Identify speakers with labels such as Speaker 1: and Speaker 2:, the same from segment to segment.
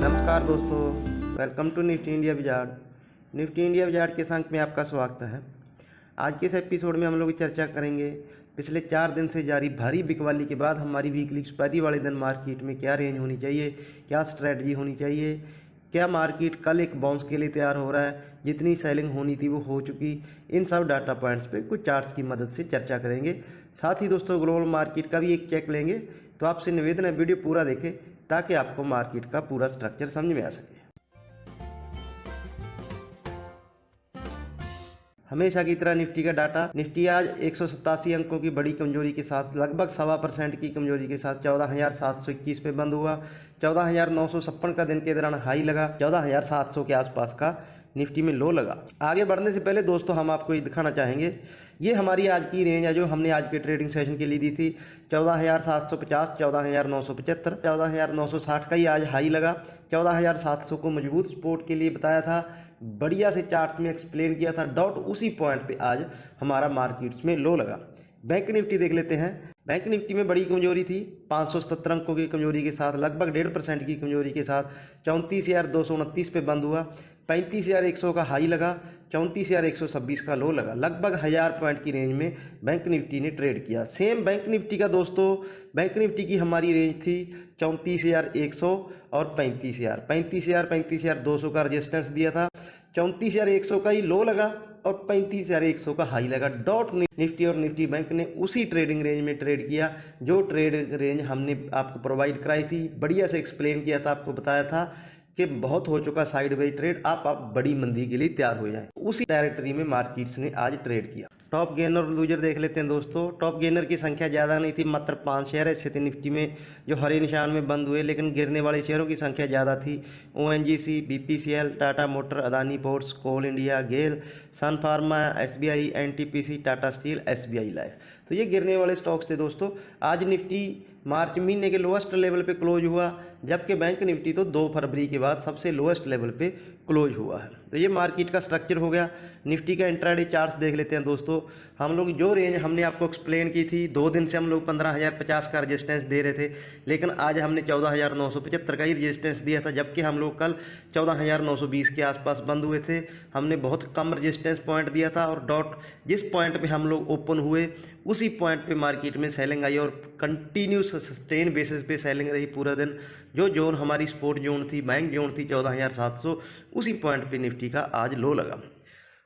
Speaker 1: नमस्कार दोस्तों, welcome to Nifty India बाजार। निफ्टी इंडिया बाजार के अंक में आपका स्वागत है। आज के इस एपिसोड में हम लोग चर्चा करेंगे पिछले 4 दिन से जारी भारी बिकवाली के बाद हमारी वीकली एक्सपायरी वाले दिन मार्केट में क्या रेंज होनी चाहिए, क्या स्ट्रैटेजी होनी चाहिए, क्या मार्केट कल एक बाउंस के लिए तैयार हो रहा है, जितनी सेलिंग होनी थी वो हो चुकी। इन सब डाटा पॉइंट्स पे कुछ चार्ट्स की मदद से चर्चा करेंगे। साथ ही दोस्तों ग्लोबल मार्केट का भी एक चेक लेंगे। तो आपसे निवेदन है वीडियो पूरा देखें ताकि आपको मार्केट का पूरा स्ट्रक्चर समझ में आ सके। हमेशा की तरह निफ्टी का डाटा, निफ्टी आज 187 अंकों की बड़ी कमजोरी के साथ लगभग 1.25% की कमजोरी के साथ 14,721 पे बंद हुआ। 14,956 का दिन के दौरान हाई लगा, 14,700 के आसपास का निफ्टी में लो लगा। आगे बढ़ने से पहले दोस्तों हम आपको ये दिखाना चाहेंगे, ये हमारी आज की रेंज है जो हमने आज के ट्रेडिंग सेशन के लिए दी थी। 14,750, 14,975, 14,960 का ही आज हाई लगा। 14,700 को मजबूत सपोर्ट के लिए बताया था, बढ़िया से चार्ट में एक्सप्लेन किया था। डॉट उसी पॉइंट पे आज हमारा मार्केट्स में लो लगा। बैंक निफ्टी देख लेते हैं। बैंक निफ्टी में बड़ी कमजोरी थी, 577 अंकों की कमजोरी के साथ, लगभग 1.5% की कमजोरी के साथ 34,229 पे बंद हुआ। 35,100 का हाई लगा, 34,126 का लो लगा। लगभग 1000 पॉइंट की रेंज में बैंक निफ्टी ने ट्रेड किया। सेम बैंक निफ्टी का दोस्तों, बैंक निफ्टी की हमारी रेंज थी 34,100 और 35,200 का रजिस्टेंस दिया था। 34,100 का ही लो लगा और 35,100 का हाई लगा। डॉट निफ्टी और निफ्टी बैंक ने उसी ट्रेडिंग रेंज में ट्रेड किया जो ट्रेड रेंज हमने आपको प्रोवाइड कराई थी। बढ़िया से एक्सप्लेन किया था, आपको बताया था कि बहुत हो चुका साइडवेज ट्रेड, आप बड़ी मंदी के लिए तैयार हो जाएं। उसी टेरिटरी में मार्केट्स ने आज ट्रेड किया। टॉप गेनर और लूजर देख लेते हैं दोस्तों। टॉप गेनर की संख्या ज़्यादा नहीं थी, मात्र 5 शेयर ऐसे थे निफ्टी में जो हरे निशान में बंद हुए, लेकिन गिरने वाले शेयरों की संख्या ज़्यादा थी। ONGC, BPCL, Tata motor, Adani ports, coal India, GAIL, sun pharma, SBI, NTPC, Tata steel, SBI life, तो ये गिरने वाले स्टॉक्स थे दोस्तों। आज निफ्टी मार्च महीने के लोएस्ट लेवल पे क्लोज हुआ, जबकि बैंक निफ्टी तो 2 फरवरी के बाद सबसे लोएस्ट लेवल पे क्लोज हुआ है। तो ये मार्केट का स्ट्रक्चर हो गया। निफ्टी का इंट्राडे चार्ट्स देख लेते हैं दोस्तों। हम लोग जो रेंज हमने आपको एक्सप्लेन की थी, 2 दिन से हम लोग 15,050 का रजिस्टेंस दे रहे थे, लेकिन आज हमने 14,975 का ही रजिस्टेंस दिया था, जबकि हम लोग कल 14,920 के आसपास बंद हुए थे। हमने बहुत कम रजिस्टेंस पॉइंट दिया था और डॉट जिस पॉइंट पे हम लोग ओपन हुए उसी पॉइंट पे मार्केट में सेलिंग आई और कंटिन्यूस सस्टेन बेसिस पे सेलिंग रही पूरा दिन। जो जोन हमारी सपोर्ट जोन थी, बैंक जोन थी 14,700, उसी पॉइंट पे निफ्टी का आज लो लगा।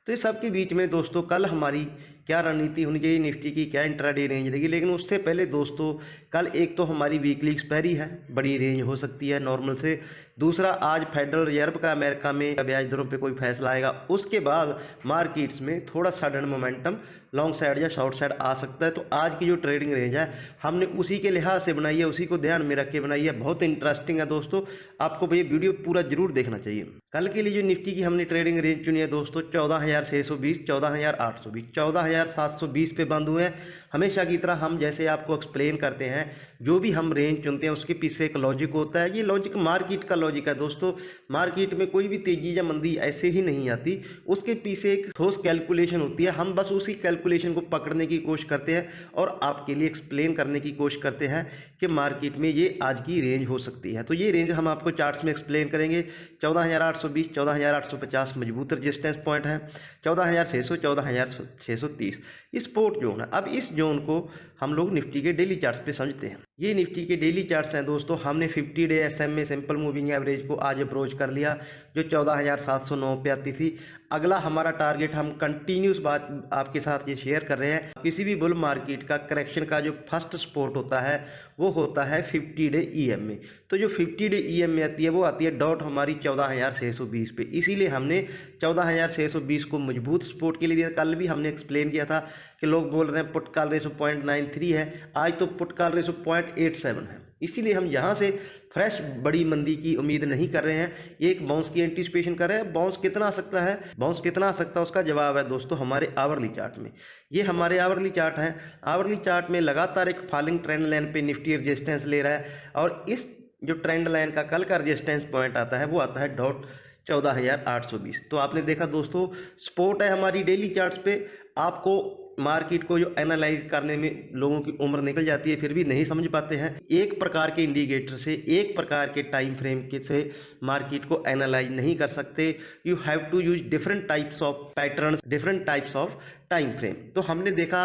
Speaker 1: तो इस सब के बीच में दोस्तों कल हमारी क्या रणनीति होनी चाहिए, निफ्टी की क्या इंट्राडे रेंज रहेगी। लेकिन उससे पहले दोस्तों कल एक तो हमारी वीकली एक्सपायरी है, बड़ी रेंज हो सकती है नॉर्मल से। दूसरा, आज फेडरल रिजर्व का अमेरिका में ब्याज दरों पे कोई फैसला आएगा, उसके बाद मार्केट्स में थोड़ा सडन मोमेंटम लॉन्ग साइड या शॉर्ट साइड आ सकता है। तो आज की जो ट्रेडिंग रेंज है हमने उसी के लिहाज से बनाई है, उसी को ध्यान में रख के बनाई है। बहुत इंटरेस्टिंग है दोस्तों, आपको ये वीडियो पूरा जरूर देखना चाहिए। कल के लिए जो निफ्टी की हमने ट्रेडिंग रेंज चुनी है दोस्तों, 14,620, 14,820, 14,720 पे बंद हुए हैं। हमेशा की तरह हम जैसे आपको एक्सप्लेन करते हैं, जो भी हम रेंज चुनते हैं उसके पीछे एक लॉजिक होता है। ये लॉजिक मार्केट का लॉजिक है दोस्तों। मार्केट में कोई भी तेजी या मंदी ऐसे ही नहीं आती, उसके पीछे एक ठोस कैलकुलेशन होती है। हम बस उसी कैलकुलेशन को पकड़ने की कोशिश करते हैं और आपके लिए एक्सप्लेन करने की कोशिश करते हैं कि मार्केट में ये आज की रेंज हो सकती है। तो ये रेंज हम आपको चार्ट्स में एक्सप्लेन करेंगे। 14,820, 14,850 मजबूत रजिस्टेंस पॉइंट है। 14,600, 14,630 सपोर्ट जोन है। अब इस जोन को हम लोग निफ्टी के डेली चार्ट्स पे समझते हैं। ये निफ्टी के डेली चार्ट्स हैं दोस्तों। हमने 50 day SMA simple moving average को आज अप्रोच कर लिया, जो 14,709 पे आती थी। अगला हमारा टारगेट, हम कंटिन्यूस बात आपके साथ ये शेयर कर रहे हैं, किसी भी बुल मार्केट का करेक्शन का जो फर्स्ट सपोर्ट होता है वो होता है 50 डे EMA। तो जो 50 डे EMA आती है वो आती है डॉट हमारी 14,620 पे। इसीलिए हमने 14,620 को मजबूत सपोर्ट के लिए दिया। कल भी हमने एक्सप्लेन किया था कि लोग बोल रहे हैं पुट कॉल रेशो 0.93 है, आज तो पुट कॉल रेशो 0.87 है। इसीलिए हम यहाँ से फ्रेश बड़ी मंदी की उम्मीद नहीं कर रहे हैं, एक बाउंस की एंटिसिपेशन कर रहे हैं। बाउंस कितना आ सकता है, बाउंस कितना आ सकता है उसका जवाब है दोस्तों हमारे आवरली चार्ट में। ये हमारे आवरली चार्ट हैं। आवरली चार्ट में लगातार एक फॉलिंग ट्रेंड लाइन पे निफ्टी रेजिस्टेंस ले रहा है और इस जो ट्रेंड लाइन का कल का रेजिस्टेंस पॉइंट आता है वो आता है डॉट 14,820। तो आपने देखा दोस्तों, सपोर्ट है हमारी डेली चार्ट्स पे आपको मार्केट को जो एनालाइज करने में लोगों की उम्र निकल जाती है, फिर भी नहीं समझ पाते हैं। एक प्रकार के इंडिकेटर से, एक प्रकार के टाइम फ्रेम के से मार्केट को एनालाइज नहीं कर सकते। You have to use different types of patterns, different types of time frame. तो हमने देखा,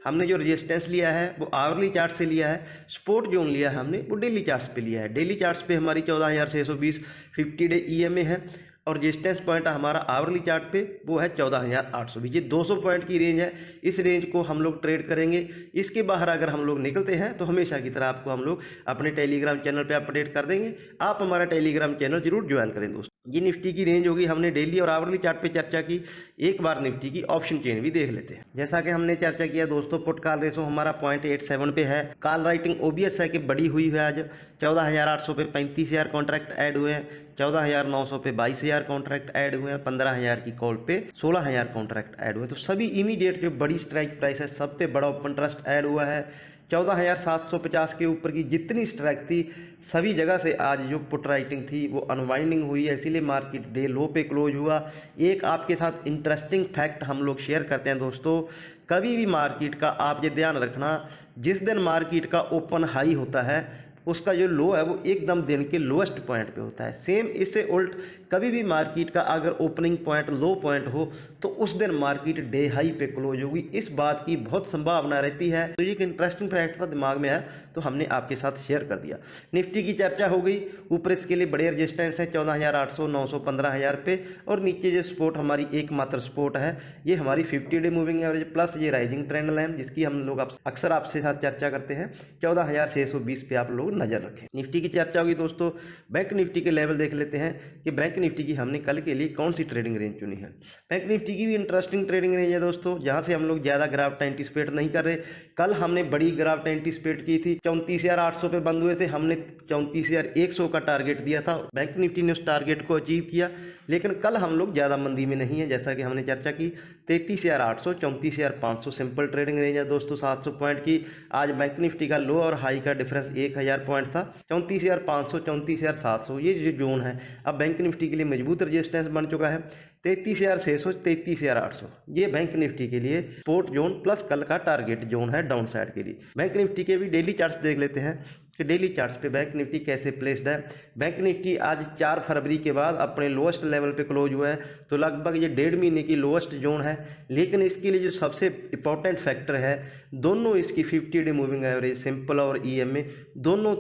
Speaker 1: हमने जो रेजिस्टेंस लिया है वो आवरली चार्ट से लिया है, सपोर्ट जोन लिया है हमने वो डेली चार्ट्स पे लिया है। डेली चार्ट्स पे हमारी 14,620 50 डे ईएमए है, और रेजिस्टेंस पॉइंट हमारा आवरली चार्ट पे वो है 14,820। ये 200 पॉइंट की रेंज है। इस रेंज को हम लोग ट्रेड करेंगे। इसके बाहर अगर हम लोग निकलते हैं तो हमेशा की तरह आपको हम लोग अपने टेलीग्राम चैनल पे अपडेट कर देंगे। आप हमारा टेलीग्राम चैनल जरूर ज्वाइन करें दोस्तों। ये निफ्टी की रेंज होगी, हमने डेली और आवरली चार्ट पे चर्चा की। एक बार निफ्टी की ऑप्शन चेन भी देख लेते हैं। जैसा कि हमने चर्चा किया दोस्तों, पुट कॉल रेशो हमारा 0.87 पे है। कॉल राइटिंग ओबीएस है कि बड़ी हुई है। आज 14,800 पे 35,000 कॉन्ट्रैक्ट ऐड हुए हैं, 14,900 पे 22,000 कॉन्ट्रैक्ट ऐड हुए हैं, 15,000 की कॉल पे 16,000 कॉन्ट्रैक्ट ऐड हुए। तो सभी इमीडिएट जो बड़ी स्ट्राइक प्राइस है सब पे बड़ा ओपन ट्रस्ट ऐड हुआ है। 14,750 के ऊपर की जितनी स्ट्राइक थी सभी जगह से आज जो पुट राइटिंग थी वो अनवाइंडिंग हुई है, इसीलिए मार्केट डे लो पे क्लोज हुआ। एक आपके साथ इंटरेस्टिंग फैक्ट हम लोग शेयर करते हैं दोस्तों, कभी भी मार्केट का आप ये ध्यान रखना, जिस दिन मार्केट का ओपन हाई होता है उसका जो लो है वो एकदम दिन के लोएस्ट पॉइंट पे होता है। सेम इससे उल्ट कभी भी मार्केट का अगर ओपनिंग पॉइंट लो पॉइंट हो तो उस दिन मार्केट डे हाई पे क्लोज होगी, इस बात की बहुत संभावना रहती है। तो ये एक इंटरेस्टिंग फैक्ट था, दिमाग में आया तो हमने आपके साथ शेयर कर दिया। निफ्टी की चर्चा हो गई। ऊपर इसके लिए बड़े रजिस्टेंस है 14,800, 900, 15,000 पे, और नीचे जो सपोर्ट हमारी एकमात्र सपोर्ट है ये हमारी 50 डे मूविंग एवरेज प्लस ये राइजिंग ट्रेंड लाइन, जिसकी हम लोग अक्सर आपसे साथ चर्चा करते हैं। 14,620 पे आप लोग नजर रखें। निफ्टी की चर्चा होगी दोस्तों। बैंक निफ्टी के लेवल देख लेते हैं कि बैंक निफ्टी की हमने कल के लिए कौन सी ट्रेडिंग रेंज चुनी है। बैंक निफ्टी की भी इंटरेस्टिंग ट्रेडिंग रेंज है दोस्तों, जहां से हम लोग ज्यादा ग्राफ एंटीसिपेट नहीं कर रहे। कल हमने बड़ी ग्राफ एंटीसिपेट की थी, 34,800 पे बंद हुए थे, हमने 34,100 का टारगेट दिया था। बैंक निफ्टी ने उस टारगेट को अचीव किया, लेकिन कल हम लोग ज्यादा मंदी में नहीं है, जैसा कि हमने चर्चा की। 33,800, 34,500 सिंपल ट्रेडिंग रेंज है दोस्तों, 700 पॉइंट की। आज बैंक निफ्टी का लो और हाई का डिफरेंस 1,000 पॉइंट था, 34,500, 34,700 ये जो जोन है अब बैंक निफ्टी के लिए मजबूत रेजिस्टेंस बन चुका है। 33,600, 33,800 ये बैंक निफ्टी के लिए सपोर्ट जोन प्लस कल का टारगेट जोन है डाउन साइड के लिए। बैंक निफ्टी के भी डेली चार्ट्स देख लेते हैं कि डेली चार्ट्स पे बैंक निफ्टी कैसे प्लेस्ड है। बैंक निफ्टी आज 4 फरवरी के बाद अपने लोएस्ट लेवल पे क्लोज हुआ है, तो लगभग ये 1.5 महीने की लोएस्ट जोन है। लेकिन इसके लिए जो सबसे इंपॉर्टेंट फैक्टर है, दोनों इसकी 50 डे मूविंग एवरेज सिंपल और ईएमए दोनों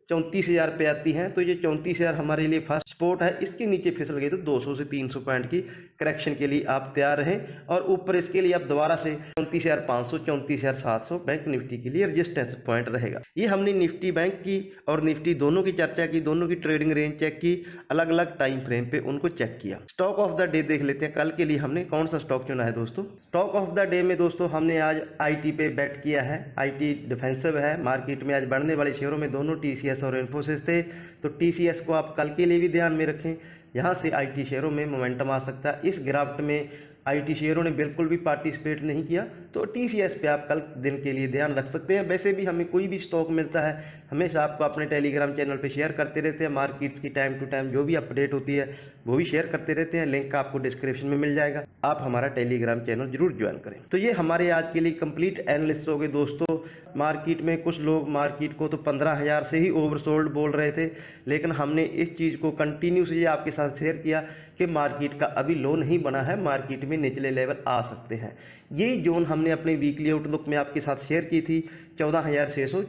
Speaker 1: 34,000 पे आती हैं। तो ये 34,000 हमारे लिए फर्स्ट सपोर्ट है। इसके नीचे फिसल गई तो 200 से 300 पॉइंट की करेक्शन के लिए आप तैयार रहें, और ऊपर इसके लिए आप दोबारा से 34,500, 34,700 बैंक निफ्टी के लिए रजिस्टेंस पॉइंट रहेगा। ये हमने निफ्टी बैंक की और निफ्टी दोनों की चर्चा की, दोनों की ट्रेडिंग रेंज चेक की, अलग अलग टाइम फ्रेम पे उनको चेक किया। स्टॉक ऑफ द डे देख लेते हैं, कल के लिए हमने कौन सा स्टॉक चुना है दोस्तों। स्टॉक ऑफ द डे में दोस्तों हमने आज आईटी पे बेट किया है। आईटी डिफेंसिव है, मार्केट में आज बढ़ने वाले शेयरों में दोनों टीसीएस और इन्फोसिस थे, तो टीसीएस को आप कल के लिए भी ध्यान में रखें। यहाँ से आईटी शेयरों में मोमेंटम आ सकता है। इस गिरावट में आईटी शेयरों ने बिल्कुल भी पार्टिसिपेट नहीं किया, तो टीसीएस पे आप कल दिन के लिए ध्यान रख सकते हैं। वैसे भी हमें कोई भी स्टॉक मिलता है हमेशा आपको अपने टेलीग्राम चैनल पे शेयर करते रहते हैं। मार्केट्स की टाइम टू टाइम जो भी अपडेट होती है वो भी शेयर करते रहते हैं। लिंक आपको डिस्क्रिप्शन में मिल जाएगा, आप हमारा टेलीग्राम चैनल जरूर ज्वाइन करें। तो ये हमारे आज के लिए कंप्लीट एनालिसिस हो गए दोस्तों। मार्केट में कुछ लोग मार्केट को तो 15,000 से ही ओवरसोल्ड बोल रहे थे, लेकिन हमने इस चीज़ को कंटिन्यूसली आपके साथ शेयर किया कि मार्केट का अभी लो नहीं बना है, मार्केट में निचले लेवल आ सकते हैं। यही जोन हमने अपने वीकली आउटलुक में आपके साथ शेयर की थी, 14,600,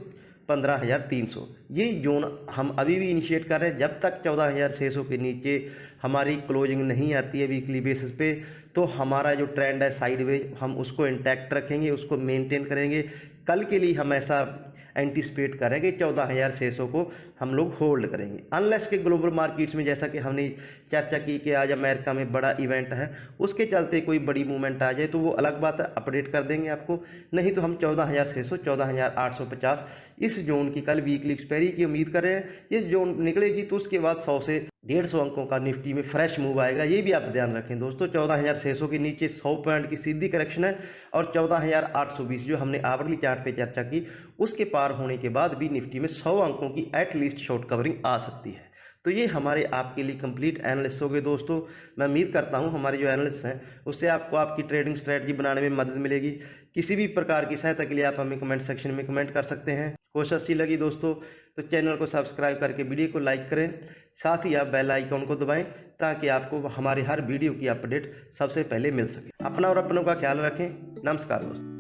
Speaker 1: 15,300 ये जोन हम अभी भी इनिशिएट कर रहे हैं। जब तक 14,600 के नीचे हमारी क्लोजिंग नहीं आती है वीकली बेसिस पे, तो हमारा जो ट्रेंड है साइडवेज हम उसको इंटैक्ट रखेंगे, उसको मेंटेन करेंगे। कल के लिए हम ऐसा एंटीसिपेट करेंगे 14,600 को हम लोग होल्ड करेंगे, अनलेस के ग्लोबल मार्केट्स में जैसा कि हमने चर्चा की कि आज अमेरिका में बड़ा इवेंट है, उसके चलते कोई बड़ी मूवमेंट आ जाए तो वो अलग बात है, अपडेट कर देंगे आपको। नहीं तो हम 14,600, 14,850 इस जोन की कल वीकली एक्सपायरी की उम्मीद कर रहे हैं। ये जोन निकलेगी तो उसके बाद 100 से 150 अंकों का निफ्टी में फ्रेश मूव आएगा, ये भी आप ध्यान रखें दोस्तों। 14,600 के नीचे 100 पॉइंट की सीधी करेक्शन है, और 14,820 जो हमने आवरली चार्ट पे चर्चा की उसके पार होने के बाद भी निफ्टी में 100 अंकों की एटलीस्ट शॉर्ट कवरिंग आ सकती है। तो ये हमारे आपके लिए कंप्लीट एनालिसिस हो गए दोस्तों। मैं उम्मीद करता हूँ हमारे जो एनालिस्ट हैं उससे आपको आपकी ट्रेडिंग स्ट्रेटजी बनाने में मदद मिलेगी। किसी भी प्रकार की सहायता के लिए आप हमें कमेंट सेक्शन में कमेंट कर सकते हैं। कोशिश अच्छी लगी दोस्तों तो चैनल को सब्सक्राइब करके वीडियो को लाइक करें, साथ ही आप बेल आइकॉन को दबाएं ताकि आपको हमारे हर वीडियो की अपडेट सबसे पहले मिल सके। अपना और अपनों का ख्याल रखें। नमस्कार दोस्तों।